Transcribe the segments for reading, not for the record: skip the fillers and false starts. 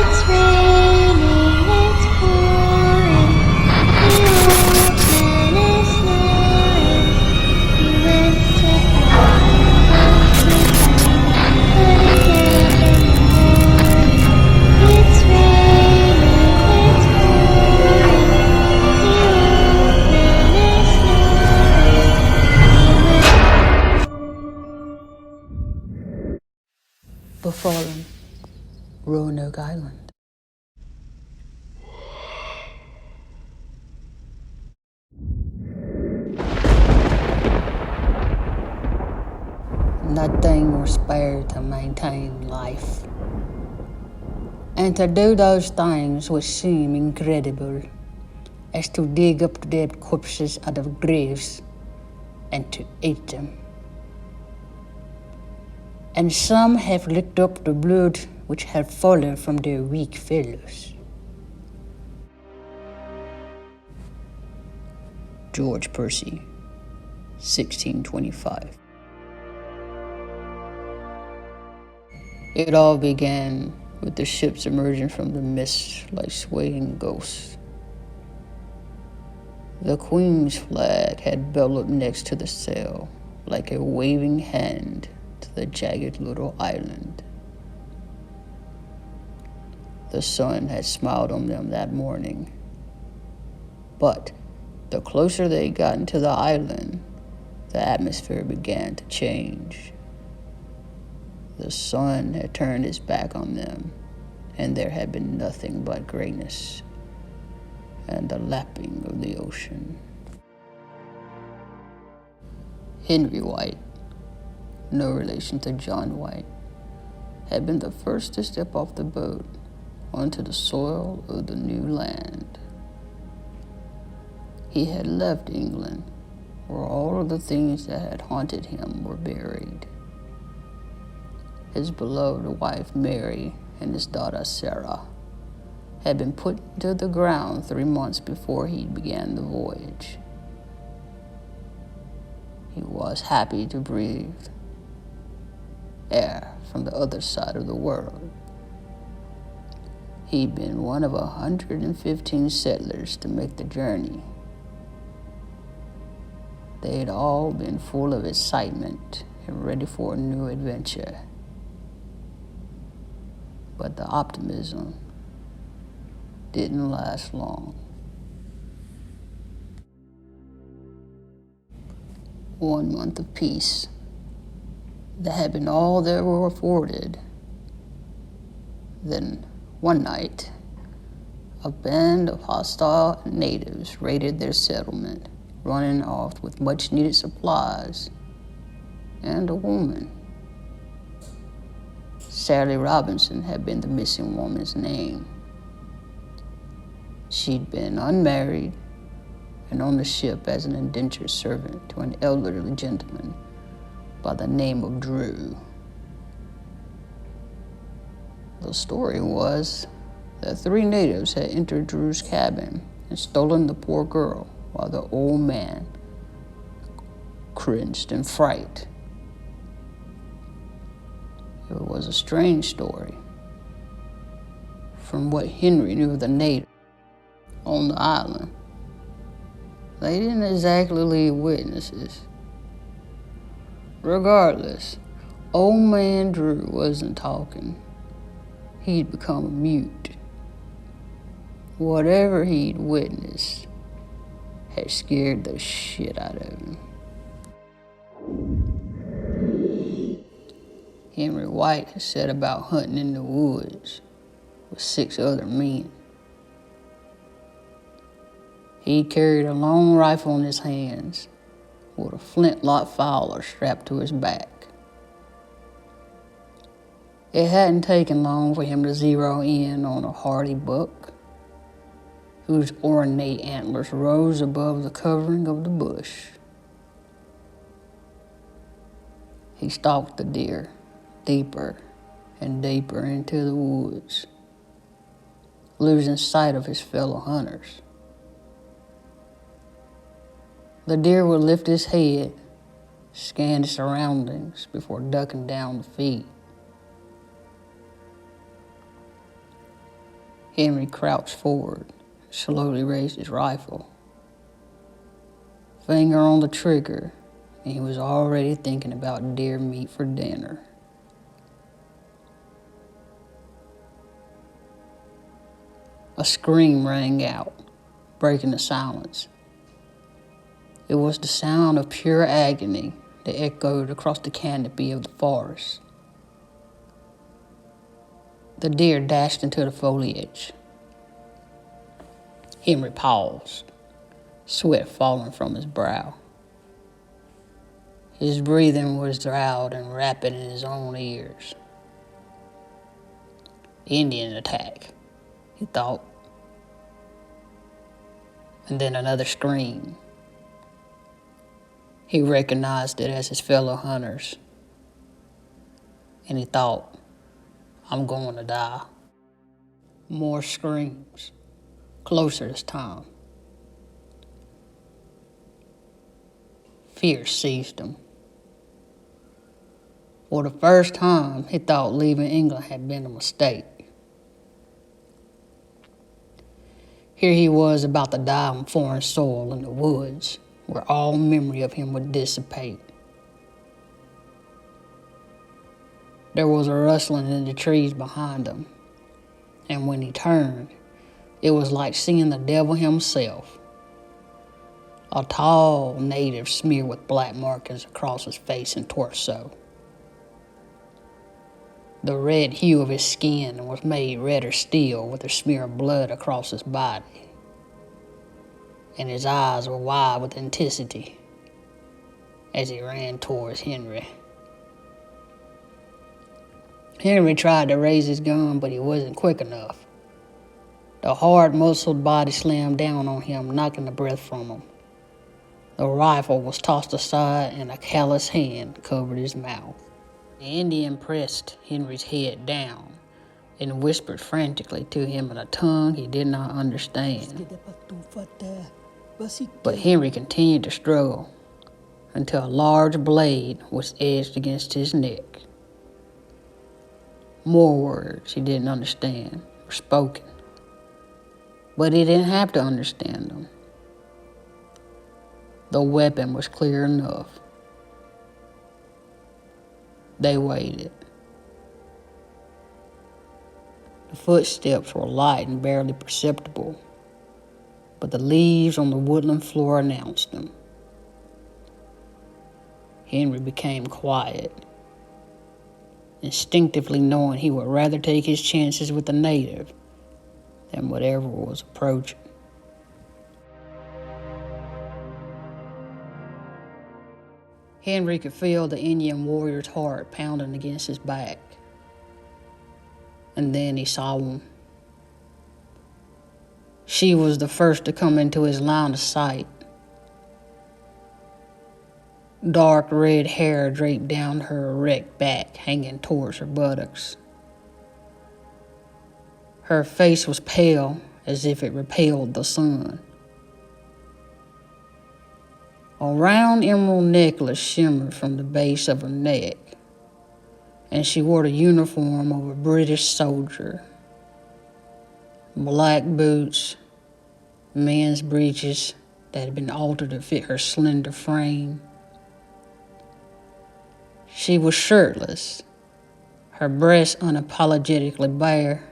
It's raining, it's pouring, the old man is snoring. He went to bed, couldn't get up in the morning. It's raining, it's pouring, the old man is snoring. BEFALLEN, Roanoke Island. Nothing was spared to maintain life. And to do those things which seem incredible, as to dig up dead corpses out of graves and to eat them. And some have licked up the blood which had fallen from their weak fellows. George Percy, 1625. It all began with the ships emerging from the mist like swaying ghosts. The Queen's flag had bellowed next to the sail like a waving hand to the jagged little island. The sun had smiled on them that morning, but the closer they got into the island, the atmosphere began to change. The sun had turned its back on them, and there had been nothing but grayness and the lapping of the ocean. Henry White, no relation to John White, had been the first to step off the boat onto the soil of the new land. He had left England, where all of the things that had haunted him were buried. His beloved wife, Mary, and his daughter, Sarah, had been put to the ground 3 months before he began the voyage. He was happy to breathe air from the other side of the world. He'd been one of 115 settlers to make the journey. They'd all been full of excitement and ready for a new adventure. But the optimism didn't last long. One month of peace that had been all they were afforded. Then, one night, a band of hostile natives raided their settlement, running off with much-needed supplies and a woman. Sally Robinson had been the missing woman's name. She'd been unmarried and on the ship as an indentured servant to an elderly gentleman by the name of Drew. The story was that 3 natives had entered Drew's cabin and stolen the poor girl while the old man cringed in fright. It was a strange story. From what Henry knew of the natives on the island, they didn't exactly leave witnesses. Regardless, old man Drew wasn't talking. He'd become mute. Whatever he'd witnessed had scared the shit out of him. Henry White had set about hunting in the woods with 6 other men. He carried a long rifle in his hands with a flintlock fowler strapped to his back. It hadn't taken long for him to zero in on a hardy buck whose ornate antlers rose above the covering of the bush. He stalked the deer deeper and deeper into the woods, losing sight of his fellow hunters. The deer would lift his head, scan his surroundings before ducking down to feed. Henry crouched forward, slowly raised his rifle. Finger on the trigger, and he was already thinking about deer meat for dinner. A scream rang out, breaking the silence. It was the sound of pure agony that echoed across the canopy of the forest. The deer dashed into the foliage. Henry paused, sweat falling from his brow. His breathing was loud and rapid in his own ears. Indian attack, he thought. And then another scream. He recognized it as his fellow hunters. And he thought, I'm going to die. More screams, closer this time. Fear seized him. For the first time, he thought leaving England had been a mistake. Here he was about to die on foreign soil in the woods, where all memory of him would dissipate. There was a rustling in the trees behind him, and when he turned, it was like seeing the devil himself. A tall native smeared with black markings across his face and torso. The red hue of his skin was made redder still with a smear of blood across his body, and his eyes were wide with intensity as he ran towards Henry. Henry tried to raise his gun, but he wasn't quick enough. The hard, muscled body slammed down on him, knocking the breath from him. The rifle was tossed aside, and a callous hand covered his mouth. The Indian pressed Henry's head down and whispered frantically to him in a tongue he did not understand. But Henry continued to struggle until a large blade was edged against his neck. More words he didn't understand were spoken, but he didn't have to understand them. The weapon was clear enough. They waited. The footsteps were light and barely perceptible, but the leaves on the woodland floor announced them. Henry became quiet, instinctively knowing he would rather take his chances with the native than whatever was approaching. Henry could feel the Indian warrior's heart pounding against his back. And then he saw one. She was the first to come into his line of sight. Dark red hair draped down her erect back, hanging towards her buttocks. Her face was pale, as if it repelled the sun. A round emerald necklace shimmered from the base of her neck, and she wore the uniform of a British soldier. Black boots, men's breeches that had been altered to fit her slender frame. She was shirtless, her breasts unapologetically bare.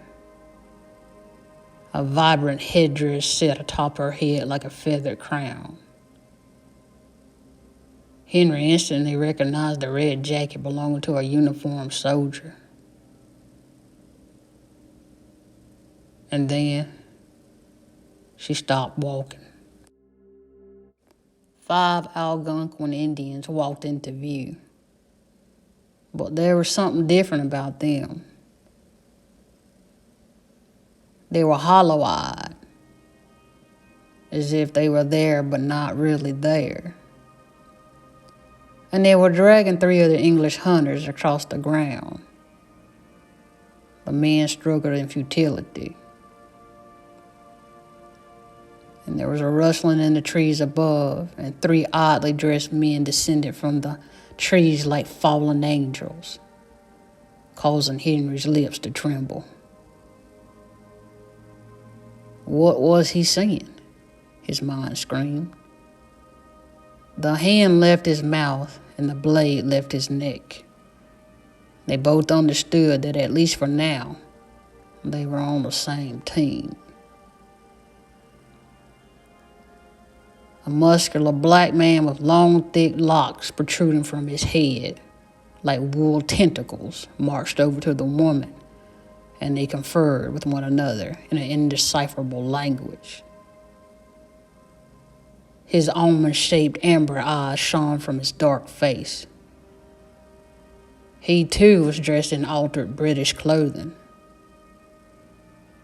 A vibrant headdress set atop her head like a feathered crown. Henry instantly recognized the red jacket belonging to a uniformed soldier. And then she stopped walking. 5 Algonquin Indians walked into view, but there was something different about them. They were hollow-eyed, as if they were there but not really there. And they were dragging 3 other English hunters across the ground. The men struggled in futility. And there was a rustling in the trees above, and 3 oddly dressed men descended from the trees like fallen angels, causing Henry's lips to tremble. What was he seeing? His mind screamed. The hand left his mouth and the blade left his neck. They both understood that, at least for now, they were on the same team. A muscular black man with long, thick locks protruding from his head, like wool tentacles, marched over to the woman, and they conferred with one another in an indecipherable language. His almond-shaped amber eyes shone from his dark face. He, too, was dressed in altered British clothing.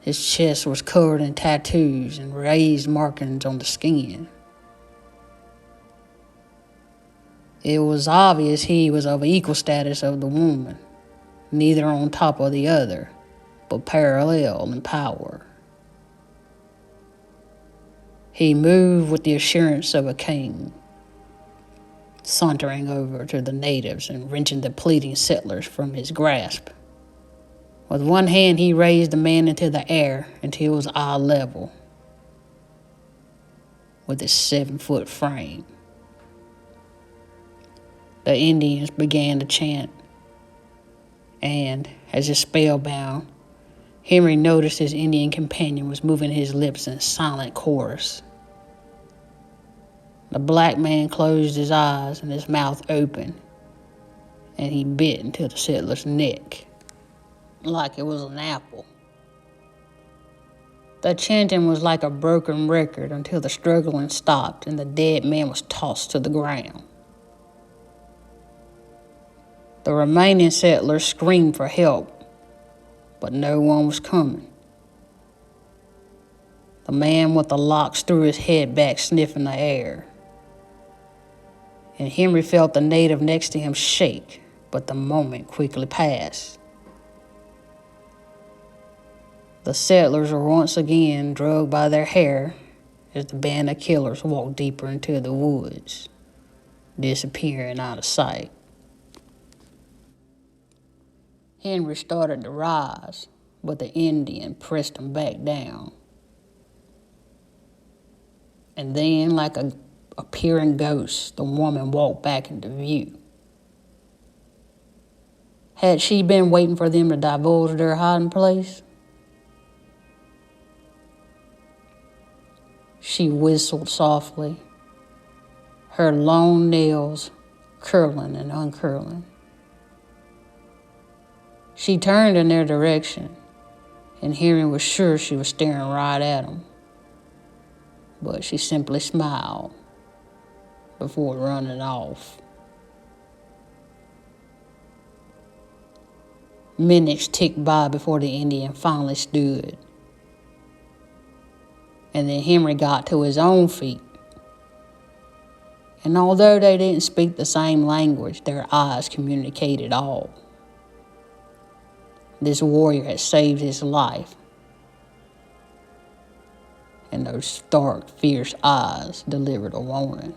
His chest was covered in tattoos and raised markings on the skin. It was obvious he was of equal status of the woman, neither on top of the other, but parallel in power. He moved with the assurance of a king, sauntering over to the natives and wrenching the pleading settlers from his grasp. With one hand, he raised the man into the air until he was eye level with his 7-foot frame. The Indians began to chant, and, as if spellbound, Henry noticed his Indian companion was moving his lips in silent chorus. The black man closed his eyes and his mouth opened, and he bit into the settler's neck like it was an apple. The chanting was like a broken record until the struggling stopped and the dead man was tossed to the ground. The remaining settlers screamed for help, but no one was coming. The man with the locks threw his head back, sniffing the air. And Henry felt the native next to him shake, but the moment quickly passed. The settlers were once again drugged by their hair as the band of killers walked deeper into the woods, disappearing out of sight. Henry started to rise, but the Indian pressed him back down. And then, like a appearing ghost, the woman walked back into view. Had she been waiting for them to divulge their hiding place? She whistled softly, her long nails curling and uncurling. She turned in their direction, and Henry was sure she was staring right at him. But she simply smiled before running off. Minutes ticked by before the Indian finally stood. And then Henry got to his own feet. And although they didn't speak the same language, their eyes communicated all. This warrior had saved his life, and those dark, fierce eyes delivered a warning.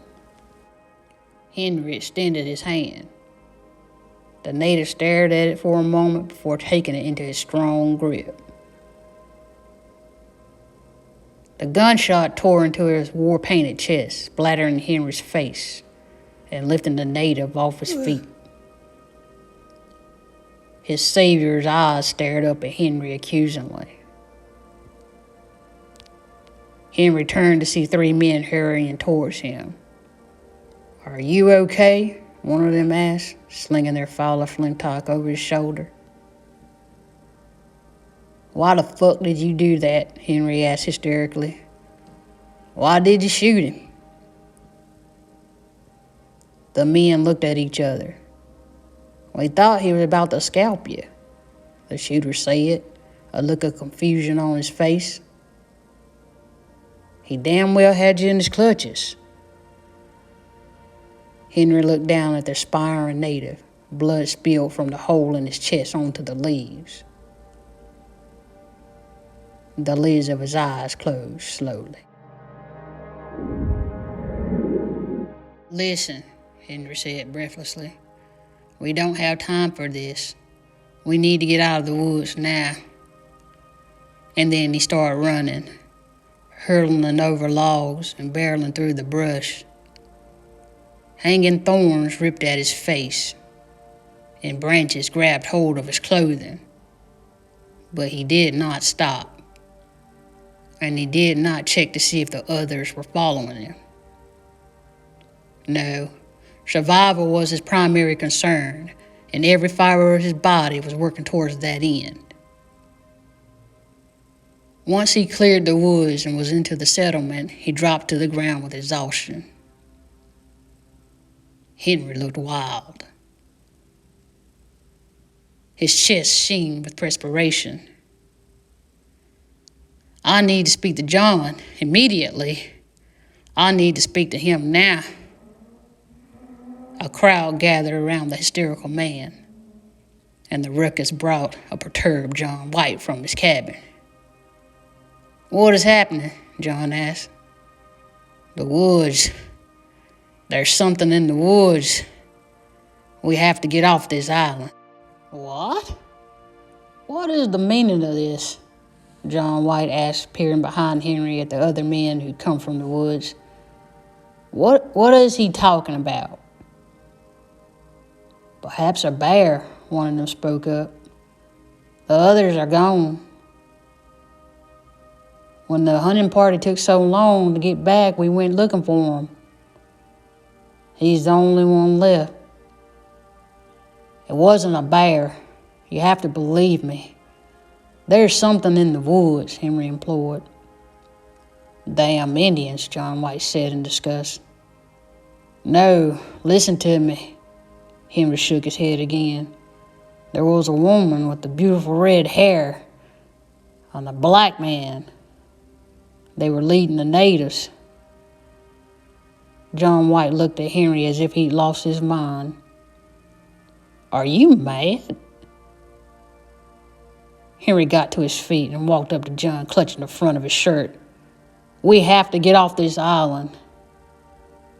Henry extended his hand. The native stared at it for a moment before taking it into his strong grip. The gunshot tore into his war-painted chest, splattering Henry's face and lifting the native off his feet. His savior's eyes stared up at Henry accusingly. Henry turned to see 3 men hurrying towards him. "Are you okay?" one of them asked, slinging their Fowler flintlock over his shoulder. "Why the fuck did you do that?" Henry asked hysterically. "Why did you shoot him?" The men looked at each other. "We thought he was about to scalp you," the shooter said, a look of confusion on his face. "He damn well had you in his clutches." Henry looked down at the expiring native. Blood spilled from the hole in his chest onto the leaves. The lids of his eyes closed slowly. "Listen," Henry said breathlessly. "We don't have time for this. We need to get out of the woods now." And then he started running, hurtling over logs and barreling through the brush. Hanging thorns ripped at his face, and branches grabbed hold of his clothing. But he did not stop, and he did not check to see if the others were following him. No, survival was his primary concern, and every fiber of his body was working towards that end. Once he cleared the woods and was into the settlement, he dropped to the ground with exhaustion. Henry looked wild. His chest sheen with perspiration. I need to speak to John immediately. I need to speak to him now. A crowd gathered around the hysterical man, and the ruckus brought a perturbed John White from his cabin. What is happening? John asked. The woods. There's something in the woods. We have to get off this island. What? What is the meaning of this? John White asked, peering behind Henry at the other men who'd come from the woods. What is he talking about? Perhaps a bear, one of them spoke up. The others are gone. When the hunting party took so long to get back, we went looking for him. He's the only one left. It wasn't a bear. You have to believe me. There's something in the woods, Henry implored. Damn Indians, John White said in disgust. No, listen to me. Henry shook his head again. There was a woman with the beautiful red hair and a black man. They were leading the natives. John White looked at Henry as if he'd lost his mind. Are you mad? Henry got to his feet and walked up to John, clutching the front of his shirt. We have to get off this island.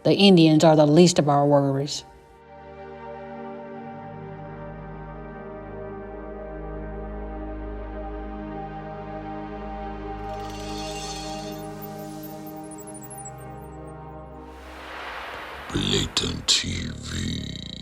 The Indians are the least of our worries. Blatant TV.